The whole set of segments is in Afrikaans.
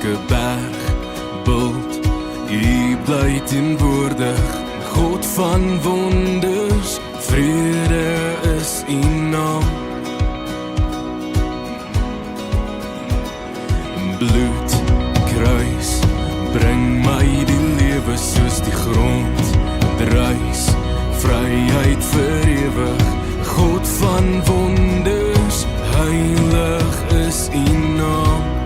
elke berg, bult, U bly teenwoordig, God van wonders, vrede is U naam. Bloed, kruis, bring my die lewe soos die grond, druis, vryheid vir ewig, God van wonders, heilig is U naam.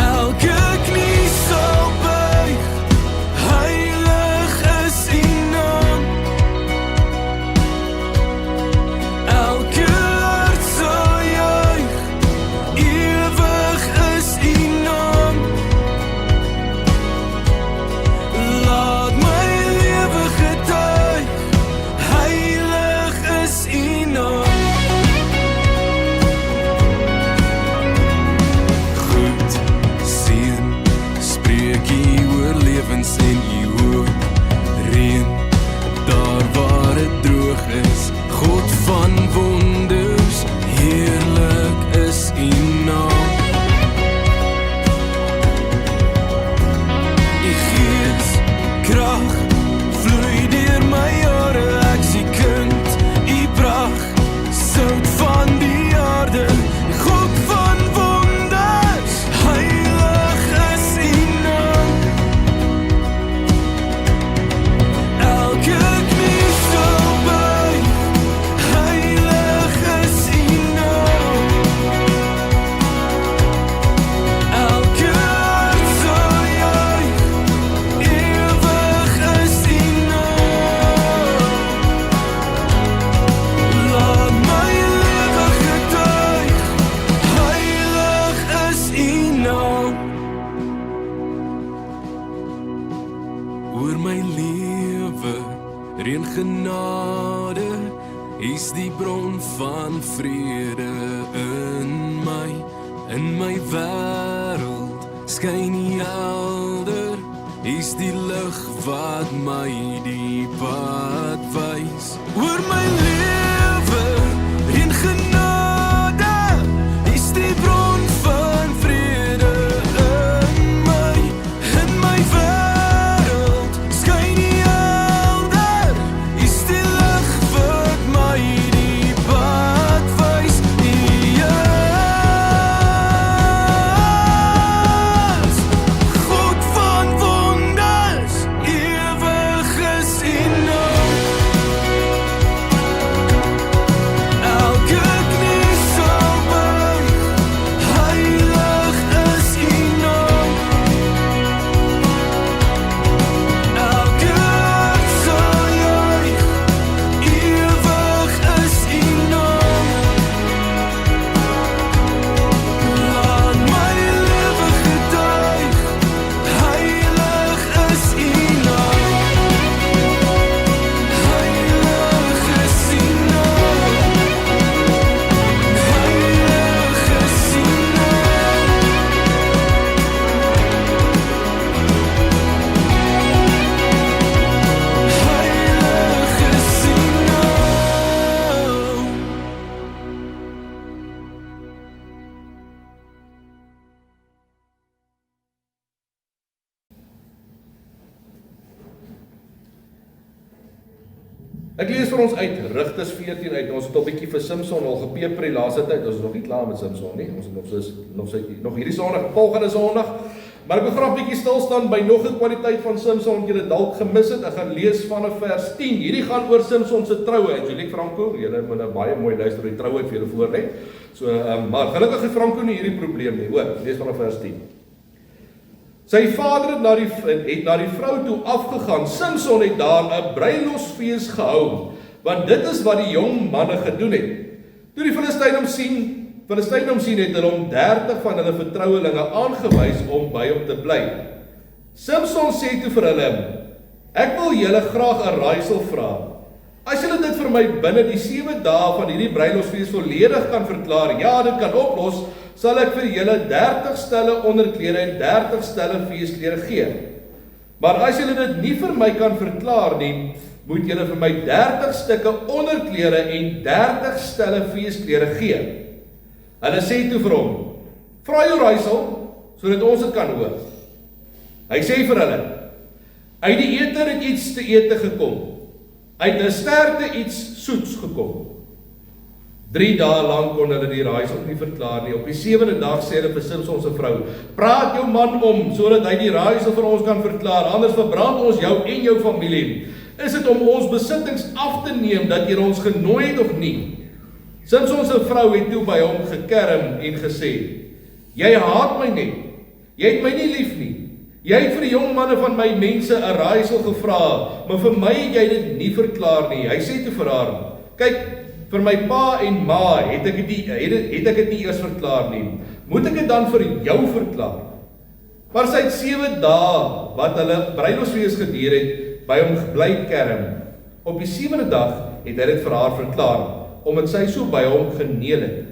Elke knie sal buig, heilig is U naam. Elke hart sal juig, ewig is U naam. Laat my lewe getuig, heilig is U naam. Goed, seën, spreek U oor lewens en U hoop, reën, daar waar het droog is, God van wonders, heerlik is U naam. U gees, krag, vloei deur my jare, ek sien kind, U pragt, sout van die aarde, God van wonders, heilig is U naam. Elke knie sal buig, heilig is U naam. Elke hart sal juig, ewig is U naam. Laat my lewe getuig, heilig is U naam. Oor my lewe, reën genade, U's die bron van vrede in my wêreld, skyn U helder, U's die lig wat my die pad wys. Oor my lewe, reën genade, U's die bron van vrede in my wêreld, skyn U helder, U's die lig wat my die pad wys. U is God van wonders, ewig is U naam. Elke knie sal buig, heilig is U naam. Elke hart sal juig, ewig is U naam. Laat my lewe getuig, heilig is U naam. Heilig is U naam. Heilig is U naam. Heilig is U naam. Ek lees vir ons uit Rigters 14 uit. Ons het 'n bietjie vir Simson al gepeper die laaste tyd. Ons is nog nie klaar met Simson nie. Ons het nog hierdie Sondag, volgende Sondag. Maar ek wil graag 'n bietjie stil staan by nog 'n kwaliteit van Simson wat julle dalk gemis het. Ek gaan lees vanaf vers 10. Hierdie gaan oor Simson se troue. Angelique Franco, julle moet nou baie mooi luister, die troue het vir julle voor lê. So, maar gelukkig het Franco nie hierdie probleem nie. Hoor, lees vanaf vers 10. Sy vader het na die vrou toe afgegaan. Simson het daar 'n bruilofsfees gehou, want dit is wat die jong manne gedoen het. Toe die Filistyne hom sien, het hulle hom 30 van hulle vertrouelinge aangewys om by hom te bly. Simson sê toe vir hulle: "Ek wil julle graag 'n raaisel vra. As julle dit vir my binne die 7 dae van hierdie bruilofsfees volledig kan verklaar, ja, dit kan oplos, sal ek vir julle 30 stelle onderklere en 30 stelle feesklere gee. Maar as julle dit nie vir my kan verklaar nie, moet julle vir my 30 stukke onderklere en 30 stelle feesklere gee." Hulle sê toe vir hom: Vra jou raaisel, sodat ons dit kan hoor. Hy sê vir hulle, uit die eter het iets te ete gekom, uit 'n sterte iets soets gekom. 3 dae lang kon hulle die raaisel nie verklaar nie. Op die 7de dag sê hulle vir Simson se vrou, praat jou man om, sodat hy die raaisel vir ons kan verklaar, anders verbrand ons jou en jou familie. Is dit om ons besittings af te neem, dat jy ons genooi het of nie? Simson se vrou het toe by hom gekerm en gesê, jy haat my net, jy het my nie lief nie. Jy het vir die jong manne van my mense 'n raaisel gevra, maar vir my het jy dit nie verklaar nie. Hy sê toe vir haar, kyk, vir my pa en ma het ek dit nie eers verklaar nie. Moet ek dit dan vir jou verklaar? Maar sy het 7 dae wat hulle bruilofsfees geduur het, by hom gebly kerm. Op die 7de dag het hy dit vir haar verklaar, omdat sy so by hom geneel het.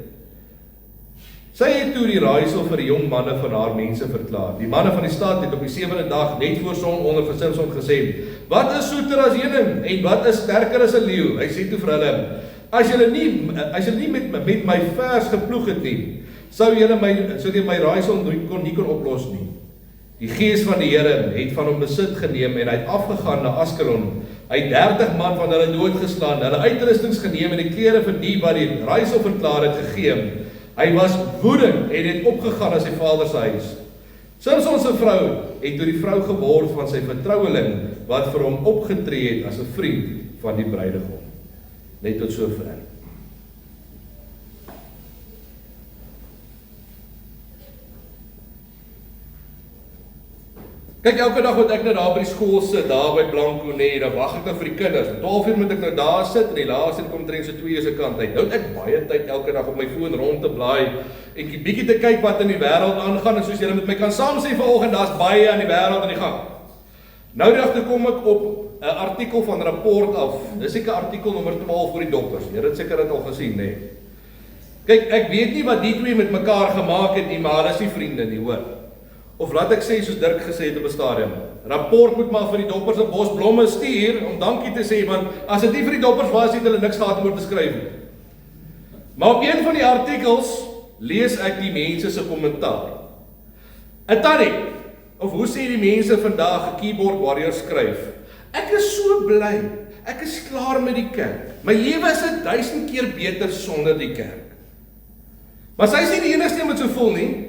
Sy het toe die raaisel vir die jong manne van haar mense verklaar. Die manne van die stad het op die 7de dag net voor sononder vir Simson gesê, wat is soeter as heuning en wat is sterker as 'n leeu? Hy sê toe vir hulle, as julle nie met my vers geploeg het nie, sou julle my raaisel nie kon oplos nie. Die gees van die Here het van hom besit geneem en hy het afgegaan na Askelon. Hy het 30 man van hulle doodgeslaan, hulle uitrustings geneem en die klere vir die wat die raaisel verklaar het gegee. Hy was woedend en het opgegaan na sy vader se huis. Simson se vrou het toe die vrou geword van sy vertroueling wat vir hom opgetree het as 'n vriend van die bruidegom. Net tot sover. Kyk, elke dag wat ek nou daar by die skool sit, daar by Blanco net, dan wag ek nou vir die kinders. 12 uur moet ek nou daar sit en die laaste kom drink so 2 uur se kant uit. Nou het ek baie tyd elke dag op my foon rond te blaai en bietjie te kyk wat in die wêreld aangaan en soos julle met my kan saam sê vanoggend, daar's baie aan die wêreld aan die gang. Nou die dag toe kom ek op 'n artikel van Rapport af. Dis seker artikel nommer 12 vir die dokters. Jy het seker dit al gesien, nê? Kyk, ek weet nie wat die twee met mekaar gemaak het nie, maar hulle is nie vriende nie, hoor. Of laat ek sê soos Dirk gesê het op 'n stadium. Rapport moet maar vir die doppers 'n bos blomme stuur om dankie te sê, want as dit nie vir die doppers was, het hulle niks gehad om oor te skryf nie. Maar op een van die artikels lees ek die mense se kommentaar. 'n Tannie, of hoe sê die mense vandag 'n keyboard warrior skryf? Ek is so bly. Ek is klaar met die kerk. My lewe is 1000 keer beter sonder die kerk. Maar sy is nie die enigste wat so voel nie.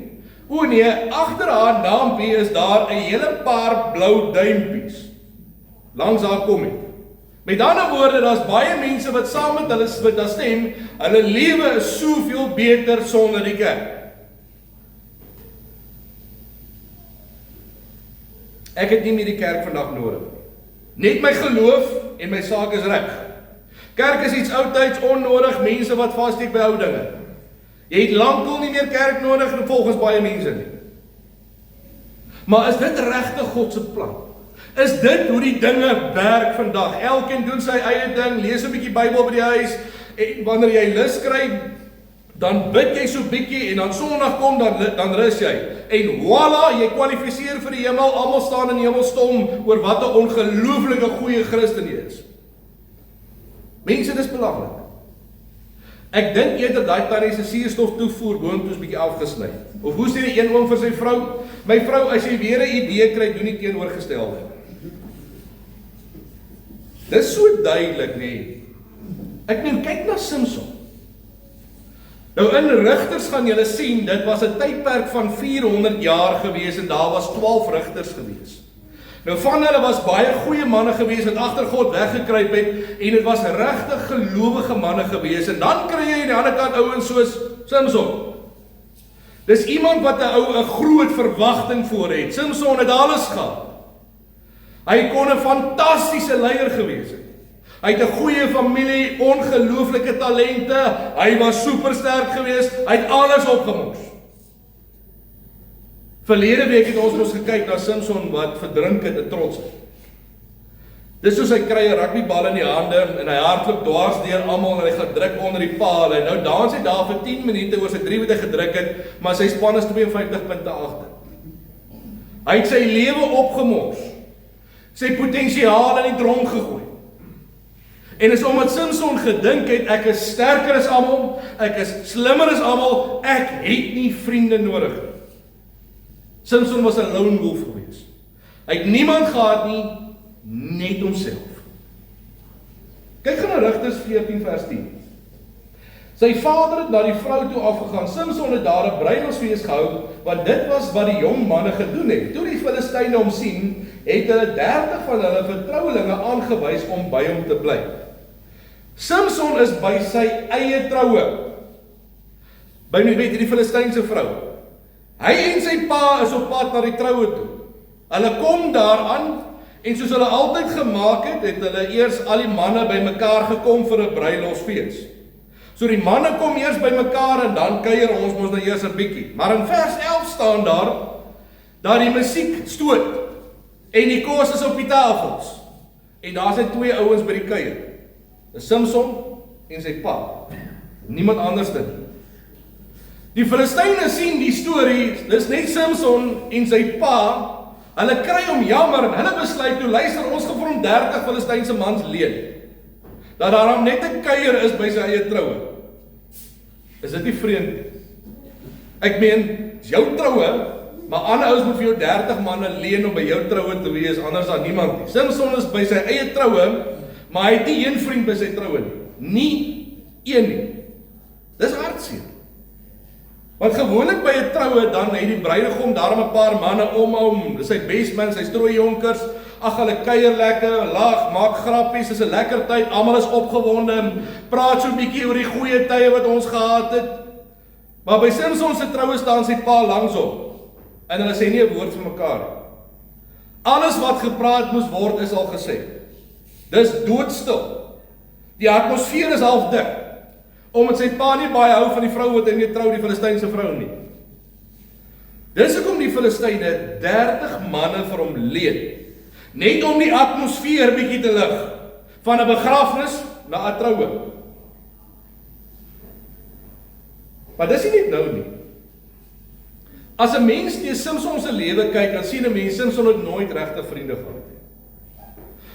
O nee, agter haar naampie is daar 'n hele paar blou duimpies langs haar komment. Met ander woorde, daar's baie mense wat saam met hulle stem, hulle lewe is soveel beter sonder die kerk. Ek het nie meer die kerk vandag nodig. Net my geloof en my saak is reg. Kerk is iets oudtyds, onnodig, mense wat vassteek by ou dinge. Jy het lankal nie meer kerk nodig volgens baie mense nie. Maar is dit regtig God se plan? Is dit hoe die dinge werk vandag? Elkeen doen sy eie ding, lees 'n bietjie Bybel by die huis, en wanneer jy lus kry, dan bid jy so bietjie en dan Sondag kom dan rus jy. En voilà, jy kwalifiseer vir die hemel. Almal staan in die hemel stom oor wat 'n ongelooflike goeie Christen jy is. Mense, dis belaglik. Ek dink eerder daai tannie se suurstof toevoer boontoe is bietjie afgesny. Of hoe sê die een oom vir sy vrou? My vrou, as jy weer 'n idee kry, doen nie teenoorgestelde. Dis so duidelik, nee. Ek meen, kyk na Simson. Nou in Rigters gaan julle sien, dit was 'n tydperk van 400 jaar gewees en daar was 12 rigters gewees. Nou van hulle was baie goeie manne gewees wat agter God weggekruip het en dit was regtig gelowige manne gewees en dan kry jy aan die ander kant ouens soos Simson. Dis iemand wat 'n groot verwagting voor het. Simson het alles gehad. Hy kon 'n fantastiese leier gewees het. Hy het 'n goeie familie, ongelooflike talente, hy was supersterk geweest, hy het alles opgemors. Verlede week het ons mos gekyk na Simson wat verdrink het en trots het. Dis soos hy kry 'n rugbybal in die hande en hy hardloop dwars deur almal en hy gaan druk onder die paal en nou dans hy daar vir 10 minute oor sy 3 wat hy gedruk het, maar sy span is 52 punte agter. Hy het sy lewe opgemors, sy potensiaal in die dronk gegooi. En is omdat Samson gedink het, ek is sterker as almal, ek is slimmer as almal, ek het nie vriende nodig nie. Samson was 'n lone wolf gewees. Hy het niemand gehad nie, net homself. Kyk gaan na Rigters 14 vers 10. Sy vader het na die vrou toe afgegaan. Samson het daar 'n bruilofsfees gehou, want dit was wat die jong manne gedoen het. Toe die Filistyne hom sien, het hulle 30 van hulle vertrouelinge aangewys om by hom te bly. Samson is by sy eie troue. By nou weet jy die Filistynse vrou. Hy en sy pa is op pad na die troue toe. Hulle kom daaraan en soos hulle altyd gemaak het, het hulle eers al die manne bymekaar gekom vir 'n bruilofsfees. So die manne kom eers bymekaar en dan kuier ons mos nou eers 'n bietjie. Maar in vers 11 staan daar die musiek stoot en die kos is op die tafels. En daar is 2 ouens by die kuier. Dis Samson en sy pa. Niemand anders dit. Die Filistyne sien die storie, dis net Samson en sy pa. Hulle kry hom jammer en hulle besluit toe, luister, ons gaan vir hom 30 Filistynse mans leen. Dat daar net 'n kuier is by sy eie troue. Is dit nie vreemd? Ek meen, is jou troue, maar ander ouens moet vir jou 30 manne leen om by jou troue te wees, anders dan niemand nie. Samson is by sy eie troue, maar hy het nie een vriend by sy troue nie. Nie een nie. Dis hartseer. Want gewoonlik by 'n troue dan het die bruidegom daarom 'n paar manne om hom, dis sy bestman, sy strooijonkers, ag hulle kuier lekker, lag, maak grappies, dis 'n lekker tyd, almal is opgewonde, praat so 'n bietjie oor die goeie tye wat ons gehad het. Maar by Samson se troue staan sy pa langs hom en hulle sê nie 'n woord vir mekaar nie. Alles wat gepraat moes word is al gesê. Dis doodstil. Die atmosfeer is half dik. Omdat sy pa nie baie hou van die vrou wat hy mee trou, die Filistynse vrou nie. Dis hoekom die Filistyne 30 manne vir hom leen. Net om die atmosfeer bietjie te lig. Van 'n begrafnis na 'n troue. Maar dis nie net nou nie. As 'n mens die Samson se lewe kyk, dan sien 'n mens Samson het nooit regte vriende gehad nie.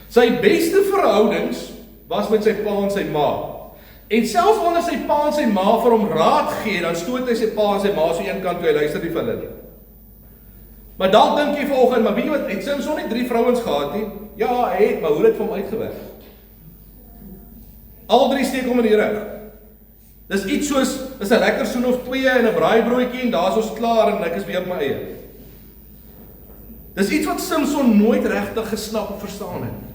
Sy beste verhoudings was met sy pa en sy ma. En selfs wanneer sy pa en sy ma vir hom raad gee, dan stoot hy sy pa en sy ma so een kant toe, hy luister nie vir hulle nie. Maar dalk dink jy vanoggend, maar weet jy wat, het Samson nie 3 vrouens gehad nie? Ja, hy het, maar hoe het dit vir hom uitgewerk? Al 3 steek hom in die rug. Dis iets soos, is 'n lekker soen of 2 en 'n braaibroodjie en daar's ons klaar en ek is weer op my eie. Dis iets wat Samson nooit regtig gesnap of verstaan het.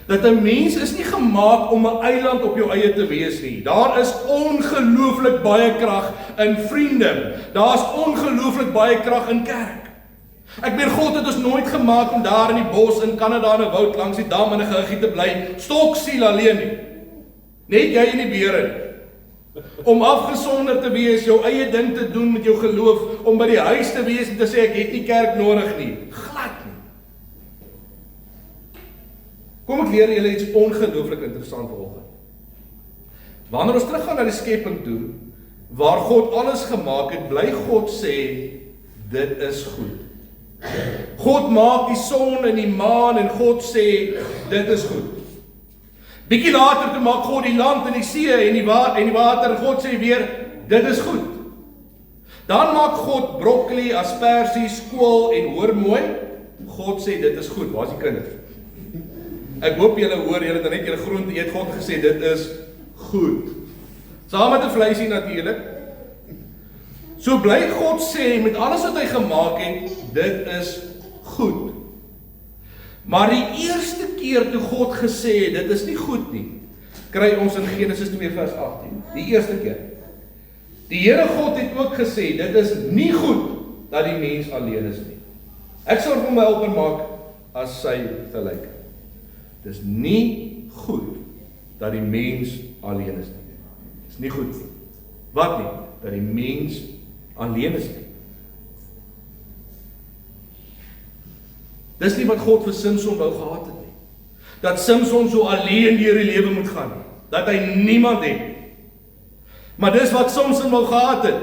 Dat 'n mens is nie gemaak om 'n eiland op jou eie te wees nie. Daar is ongelooflik baie krag in vriende. Daar's ongelooflik baie krag in kerk. Ek meen God het ons nooit gemaak om daar in die bos in Kanada in 'n woud langs die dam in 'n gehuggie te bly, stoksiel alleen nie. Net jy en die beere nie. Om afgesonder te wees, jou eie ding te doen met jou geloof, om by die huis te wees en te sê ek het nie kerk nodig nie. Glad nie. Kom ek leer julle iets ongelooflik interessant vanoggend. Wanneer ons teruggaan na die skepping toe, waar God alles gemaak het, bly God sê, dit is goed. God maak die son en die maan en God sê, dit is goed. Bietjie later toe maak God die land en die see en die water en God sê weer, dit is goed. Dan maak God broccoli, asperges, kool en hoor mooi, God sê dit is goed. Waar is die kinders? Ek hoop julle hoor, julle het net julle groente eet, God gesê dit is goed. Saam met 'n vleisie natuurlik. So bly God sê met alles wat hy gemaak het, dit is goed. Maar die eerste keer toe God gesê het, dit is nie goed nie, kry ons in Genesis 2 vers 18. Die eerste keer. Die Here God het ook gesê, dit is nie goed dat die mens alleen is nie. Ek sal hom helper maak as sy gelyk. Dit is nie goed dat die mens alleen is nie. Dit is nie goed nie. Wat nie? Dat die mens alleen is nie. Dis nie wat God vir Samson wou gehad het nie. Dat Samson so alleen deur die lewe moet gaan. Dat hy niemand het. Maar dis wat Samson wou gehad het.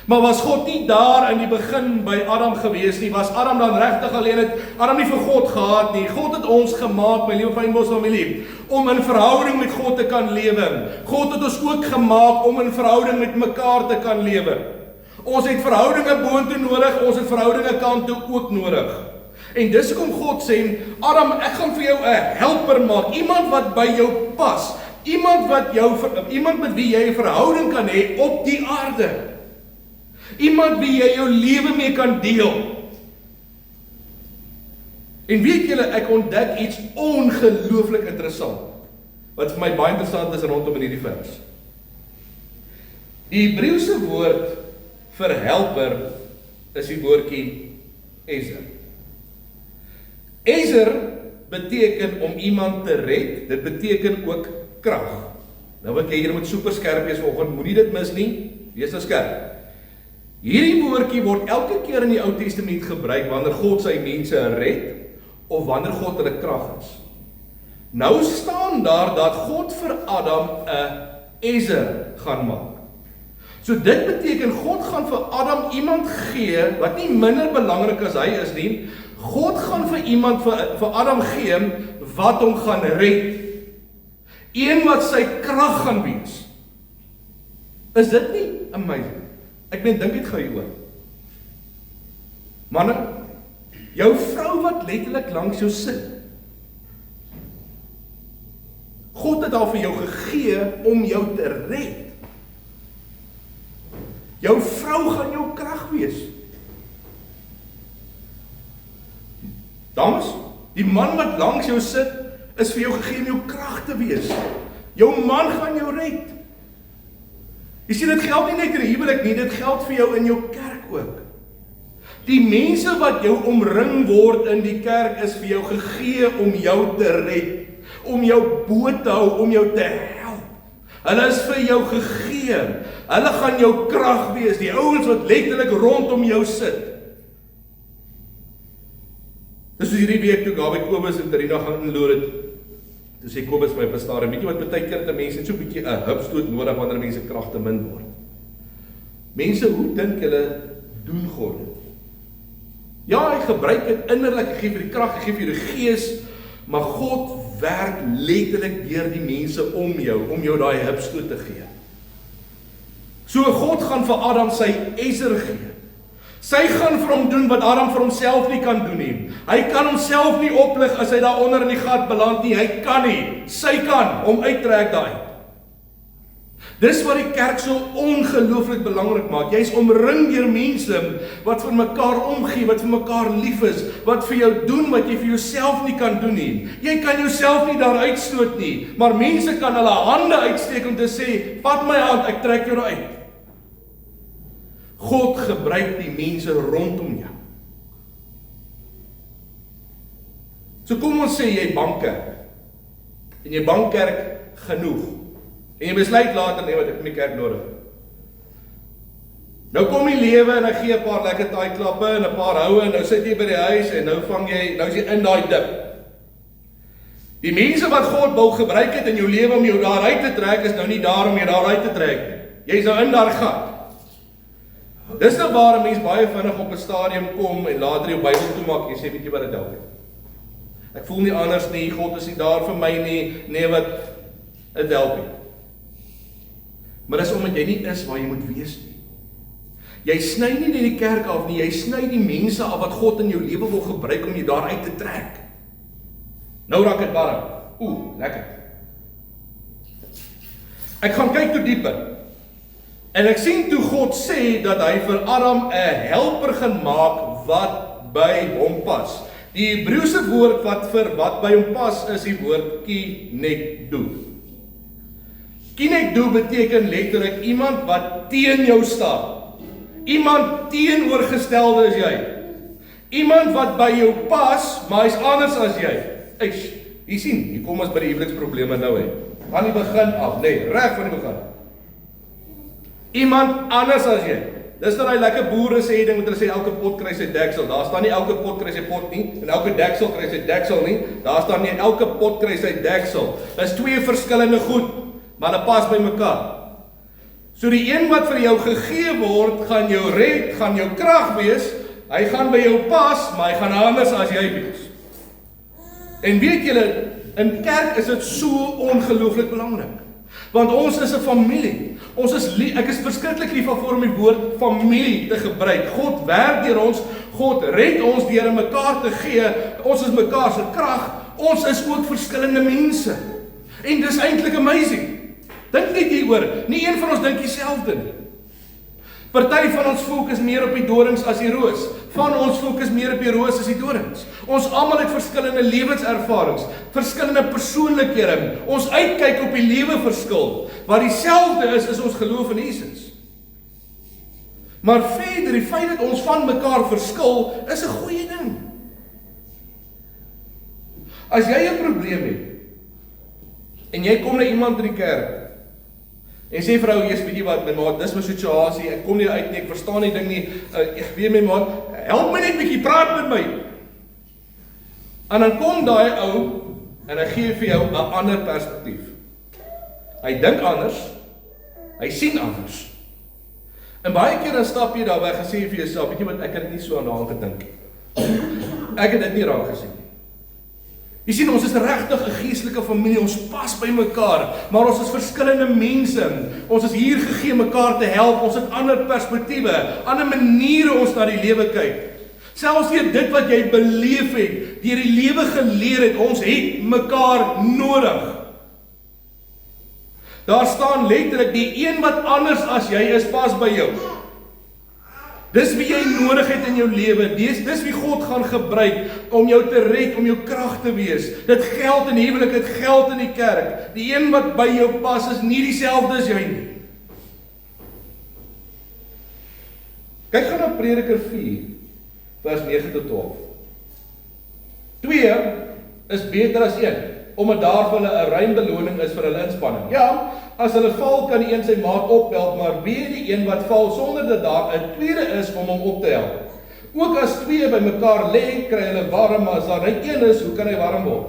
Maar was God nie daar in die begin by Adam gewees nie? Was Adam dan regtig alleen? Het Adam nie vir God gehad nie? God het ons gemaak, my liewe Fynbos familie, om in verhouding met God te kan lewe. God het ons ook gemaak om in verhouding met mekaar te kan lewe. Ons het verhoudinge boontoe nodig, ons het verhoudinge kant toe ook nodig. En dis hoekom God sê, Adam, ek gaan vir jou 'n helper maak, iemand wat by jou pas, iemand met wie jy 'n verhouding kan hê op die aarde. Iemand wie jy jou lewe mee kan deel. En weet julle, ek ontdek iets ongelooflik interessant, wat vir my baie interessant is rondom in hierdie vers. Die Hebreëse woord vir helper is die woordjie Ezer. Ezer beteken om iemand te red, dit beteken ook krag. Nou wat jy moet super skerp wees vanoggend, moenie dit mis nie, wees nou skerp. Hierdie woordjie word elke keer in die Ou Testament gebruik wanneer God sy mense red, of wanneer God hulle krag is. Nou staan daar dat God vir Adam 'n Ezer gaan maak. So dit beteken God gaan vir Adam iemand gee wat nie minder belangrik as hy is nie. God gaan vir iemand vir Adam gee wat hom gaan red. Een wat sy krag gaan wees. Is dit nie amazing? Ek dink dit gou hieroor. Manne, jou vrou wat letterlik langs jou sit. God het haar vir jou gegee om jou te red. Jou vrou gaan jou krag wees. Dames, die man wat langs jou sit, is vir jou gegee om jou krag te wees. Jou man gaan jou red. Jy sien, dit geld nie net in die huwelik nie, dit geld vir jou in jou kerk ook. Die mense wat jou omring word in die kerk is vir jou gegee om jou te red, om jou bo te hou, om jou te help. Hulle is vir jou gegee. Hulle gaan jou krag wees, die ouens wat letterlik rondom jou sit. Dis soos hierdie week toe Gawie Kobus en Tarina gaan inloer het. Toe sê Kobus my pastoor, weet jy wat baie keer te mense so 'n bietjie 'n hupstoot nodig wanneer mense krag te min word. Mense, hoe dink julle doen God dit? Ja, hy gebruik dit innerlik, hy gee vir die krag, hy gee vir die gees, maar God werk letterlik deur die mense om jou daai hupstoot te gee. So God gaan vir Adam sy Ezer gee. Sy gaan vir hom doen wat Adam vir homself nie kan doen nie. Hy kan homself nie oplig as hy daar onder in die gat beland nie. Hy kan nie. Sy kan hom uittrek daai. Dis wat die kerk so ongelooflik belangrik maak. Jy's omring deur mense wat vir mekaar omgee, wat vir mekaar lief is, wat vir jou doen wat jy vir jouself nie kan doen nie. Jy kan jouself nie daar uitstoot nie, maar mense kan hulle hande uitsteek om te sê, "Vat my hand, ek trek jou uit." God gebruik die mense rondom jou. So kom ons sê jy bankkerk. En jy bankkerk genoeg. En jy besluit later, nee, wat ek my kerk nodig. Nou kom die lewe en hy gee 'n paar lekker taai klappe en 'n paar houe en nou sit jy by die huis en nou is jy in daai dip. Die mense wat God wou gebruik het in jou lewe om jou daar uit te trek, is nou nie daar om jou daar uit te trek nie. Jy is nou in daar gat. Dis nou waar 'n mens baie vinnig op 'n stadium kom en later jou Bybel toemaak en sê, weet jy wat dit help nie. Ek voel nie anders nie, God is nie daar vir my nie, nee wat, dit help nie. Maar dis omdat jy nie is waar jy moet wees nie. Jy sny nie net die kerk af nie, jy sny die mense af wat God in jou lewe wil gebruik om jou daar uit te trek. Nou raak dit warm. Lekker. Ek gaan kyk toe dieper. En ek sien toe God sê dat hy vir Adam 'n helper gaan maak wat by hom pas. Die Hebreëse woord wat vir wat by hom pas is die woord kinekdo. Kinekdo beteken letterlik iemand wat teen jou staan. Iemand teenoorgestelde as jy. Iemand wat by jou pas, maar hy's anders as jy. Jy sien, hier kom ons by die huweliksprobleme nou hè. Van die begin af, reg van die begin. Iemand anders as jy. Dis nou daai lekker boere sê ding met hulle sê elke pot kry sy deksel. Daar staan nie elke pot kry sy pot nie en elke deksel kry sy deksel nie. Daar staan nie elke pot kry sy deksel. Dis twee verskillende goed, maar hulle pas by mekaar. So die een wat vir jou gegee word, gaan jou red, gaan jou krag wees, hy gaan by jou pas, maar hy gaan anders as jy wees. En weet julle, in kerk is dit so ongelooflik belangrik. Want ons is 'n familie. Ek is verskriklik lief daarvoor om die woord familie te gebruik. God werk deur ons, God red ons deur mekaar te gee. Ons is mekaar se krag. Ons is ook verskillende mense. En dis eintlik amazing. Dink net hieroor. Nie een van ons dink dieselfde nie. Party van ons fokus meer op die dorings as die roos. Van ons fokus meer op die roos as die dorings. Ons almal het verskillende lewenservarings, verskillende persoonlikhede. Ons uitkyk op die lewe verskil. Wat dieselfde is ons geloof in Jesus. Maar verder, die feit dat ons van mekaar verskil, is 'n goeie ding. As jy 'n probleem het, en jy kom na iemand in die kerk, en sê vrou, weet jy wat, my maat, dis my situasie, ek kom nie uit nie, ek verstaan die ding nie, ek weet my maat, help my net bietjie, praat met my. En dan kom daai ou, en hy gee vir jou 'n ander perspektief. Hy dink anders, hy sien anders. En baie keer dan stap jy daar weg en sê vir jouself, weet jy wat, ek het nie so aan gedink nie. Ek het dit nie raak gesien nie. Jy sien, ons is regtig 'n geestelike familie, ons pas by mekaar, maar ons is verskillende mense. Ons is hier gegee mekaar te help, ons het ander perspektiewe, ander maniere ons na die lewe kyk. Selfs deur dit wat jy beleef het, deur die lewe geleer het, ons het mekaar nodig. Daar staan letterlik, die een wat anders as jy is, pas by jou. Dis wie jy nodig het in jou lewe, dis wie God gaan gebruik om jou te red, om jou krag te wees. Dit geld in huwelik, dit geld in die kerk. Die een wat by jou pas is nie dieselfde as jy nie. Kyk gaan na Prediker 4, vers 9 tot 12. 2 is beter as 1, omdat daar vir hulle 'n ruim beloning is vir hulle inspanning. Ja, as hulle val, kan die een sy maat ophelp, maar wie die een wat val sonder dat daar 'n tweede is om hom op te help. Ook as 2 by mekaar lê, kry hulle warm, maar as daar net een is, hoe kan hy warm word?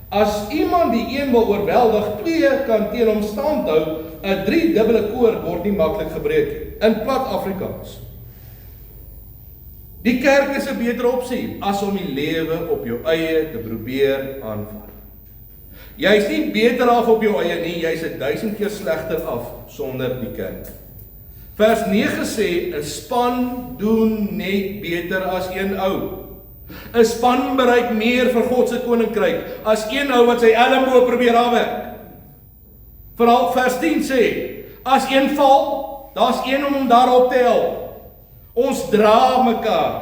As iemand die een wil oorweldig, 2 kan teen hom stand hou, 'n 3-dubbele koord word nie maklik gebreek nie. In plat Afrikaans. Die kerk is 'n beter opsie as om die lewe op jou eie te probeer aanvat. Jy is nie beter af op jou eie nie, jy is 1000 keer slegter af sonder die kerk. Vers 9 sê, 'n span doen net beter as een ou. 'n Span bereik meer vir God se koninkryk as een ou wat sy elmboog probeer afwerk. Veral vers 10 sê, as een val, daar's een om hom daarop te help. Ons dra mekaar.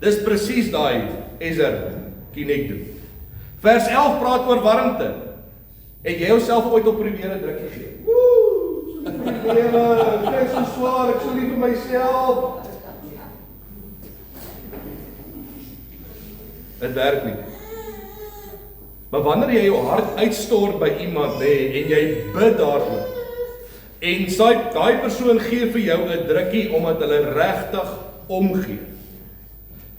Dis presies daai Ezer Kinek doen. Vers 11 praat oor warmte. Het jy jouself ooit op probeer 'n drukkie gee? Ek is so swaar, ek so lief vir myself. Dit werk nie. Maar wanneer jy jou hart uitstort by iemand en jy bid daaroor, en daai persoon gee vir jou 'n drukkie omdat hulle regtig omgee.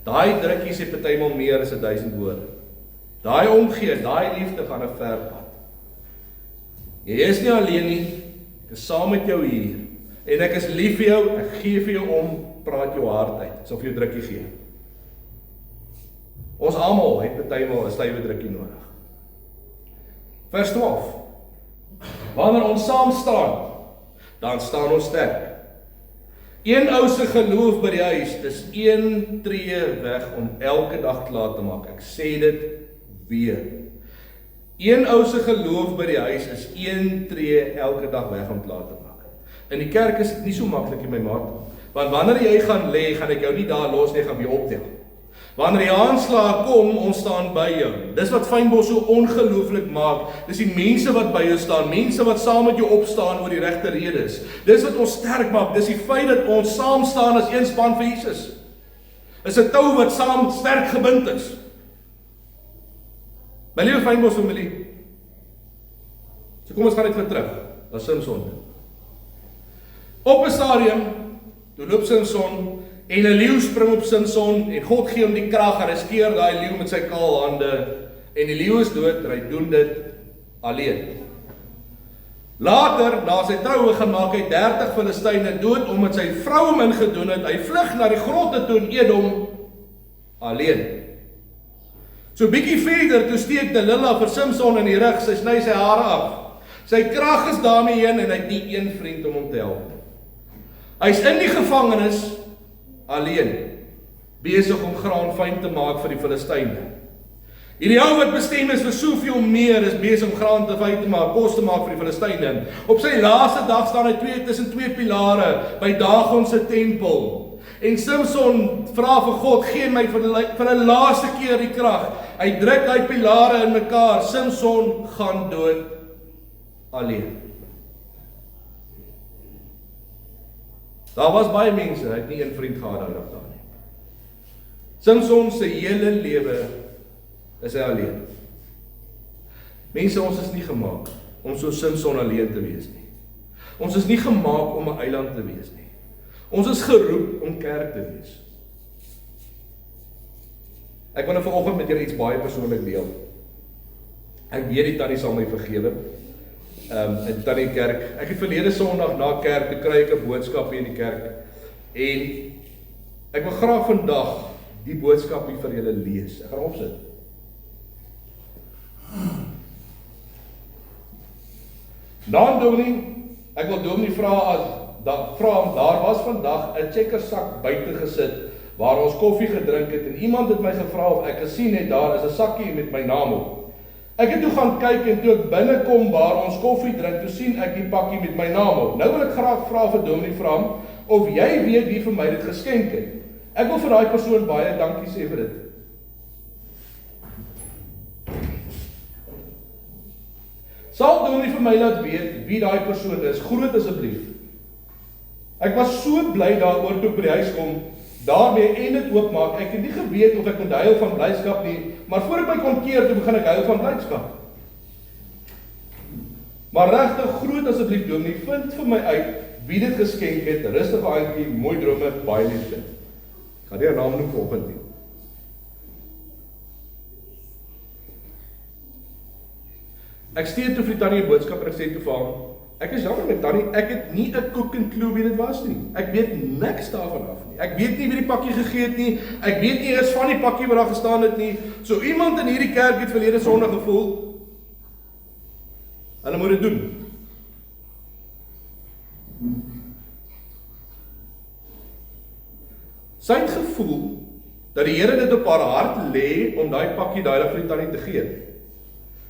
Daai drukkie sê partymal meer as 1000 woorde. Daai omgee, daai liefde gaan 'n ver pad. Jy is nie alleen nie, ek is saam met jou hier, en ek is lief vir jou, ek gee vir jou om, praat jou hart uit, ek sal vir jou drukkie gee. Ons almal het partymal 'n stywe drukkie nodig. Vers 12. Wanneer ons saam staan, dan staan ons sterk. Een ou se geloof by die huis is 1 tree weg om elke dag klaar te maak. Ek sê dit weer. Een ou se geloof by die huis is 1 tree elke dag weg om klaar te maak. In die kerk is dit nie so maklik nie, my maat. Want wanneer jy gaan lê, gaan ek jou nie daar los nie, gaan weer optel. Wanneer die aanslae kom, ons staan by jou. Dis wat Fynbos so ongelooflik maak. Dis die mense wat by jou staan, mense wat saam met jou opstaan oor die regte redes. Dis wat ons sterk maak. Dis die feit dat ons saam staan as een span vir Jesus. Is 'n tou wat saam sterk gebind is. My liewe Fynbos familie. So kom ons gaan net weer terug. Na Samson. Op 'n stadium, toe loop Samson en 'n leeu spring op Samson en God gee hom die krag en hy skeer daai leeu met sy kaal hande en die leeu is dood en hy doen dit alleen. Later, na sy troue gemaak, hy 30 Filistyne dood, omdat sy vrou hom ingedoen het. Hy vlug na die grotte toe in Edom, alleen. So bietjie verder, toe steek Delila vir Samson in die rug, sy sny sy hare af. Sy krag is daarmee heen, en hy het nie een vriend om hom te help. Hy is in die gevangenis, alleen, besig om graan fyn te maak vir die Filistyne. Hierdie ou wat bestem is vir soveel meer, is besig om graan te fyn te maak, kos te maak vir die Filistyne. Op sy laaste dag staan hy tussen twee pilare, by Dagon se tempel. En Samson vra vir God, gee my vir 'n laaste keer die krag. Hy druk hy pilare in mekaar, Samson gaan dood, alleen. Daar was baie mense, hy het nie een vriend gehad daai dag daar nie. Samson se hele lewe is hy alleen. Mense, ons is nie gemaak om so Samson alleen te wees nie. Ons is nie gemaak om 'n eiland te wees nie. Ons is geroep om kerk te wees. Ek wil nou vanoggend met julle iets baie persoonlik deel. Ek weet die tannie sal my vergewe. In Tannie Kerk. Ek het verlede Sondag na kerk, toe kry ek 'n boodskap hier in die kerk. En ek wil graag vandag die boodskap hier vir julle lees. Ek gaan opsit. Dan Dominee, ek wil Dominee vra om daar was vandag 'n checkersak buite gesit waar ons koffie gedrink het en iemand het my gevra of ek gesien het daar is 'n sakkie met my naam op. Ek het toe gaan kyk en toe ek binnekom waar ons koffie drink, toe sien ek die pakkie met my naam op. Nou wil ek graag vra vir Dominee vra of jy weet wie vir my dit geskenk het. Ek wil vir daai persoon baie dankie sê vir dit. Sal Dominee vir my laat weet wie daai persoon is, groot asseblief. Ek was so bly daaroor toe ek by die huis kom, daarmee en dit oopmaak. Ek het nie geweet of ek moet huil van blydskap nie, maar voor ek my kon keer, toe begin ek huil van blydskap. Maar regtig groot asseblief Dominee, vind vir my uit wie dit geskenk het. Rustige aantjie, mooi drome, baie liefde. Ek gaan nie 'n naam noem vanoggend nie. Ek stuur toe vir die tannie 'n boodskap en ek sê toe vir hom, ek is jammer met tannie, ek het nie 'n koek en klou wie dit was nie. Ek weet niks daarvan af nie. Ek weet nie wie die pakkie gegee het nie. Ek weet nie eens van die pakkie wat daar gestaan het nie. So iemand in hierdie kerk het verlede Sondag gevoel, hulle moet dit doen. Sy het gevoel dat die Here dit op haar hart lê om daai pakkie daai dag vir die tannie te gee.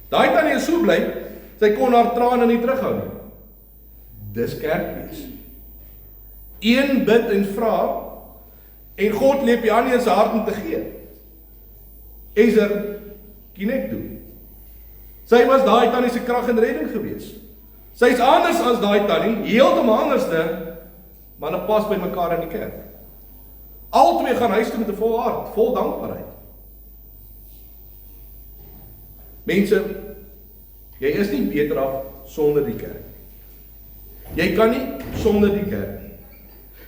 Daai tannie is so bly, sy kon haar trane nie terughou nie. Dis kerkwees. Een bid en vra, en God leep jy aan in sy hart om te gee. Ezer Kinek doen. Sy was daai tannie se krag en redding gewees. Sy's anders as daai tannie, heeltemal anderste, maar hulle pas by mekaar in die kerk. Albei gaan huis toe met 'n vol hart, vol dankbaarheid. Mense, jy is nie beter af sonder die kerk. Jy kan nie sonder die kerk nie.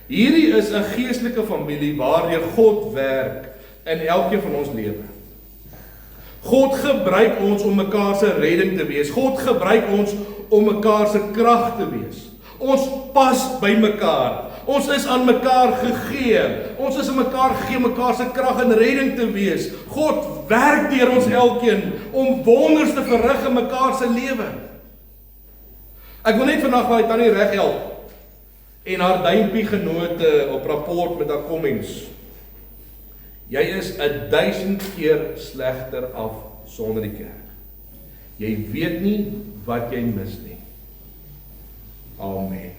Hierdie is 'n geestelike familie waardeur God werk in elkeen van ons lewe. God gebruik ons om mekaar se redding te wees. God gebruik ons om mekaar se krag te wees. Ons pas by mekaar. Ons is aan mekaar gegee. Ons is aan mekaar gegee om mekaar se krag en redding te wees. God werk deur ons elkeen om wonders te verrig in mekaar se lewe. Ek wil net vandag daai tannie reg help en haar duimpie genote op rapport met haar comments. Jy is 1000 keer slegter af sonder die kerk. Jy weet nie wat jy mis nie. Amen.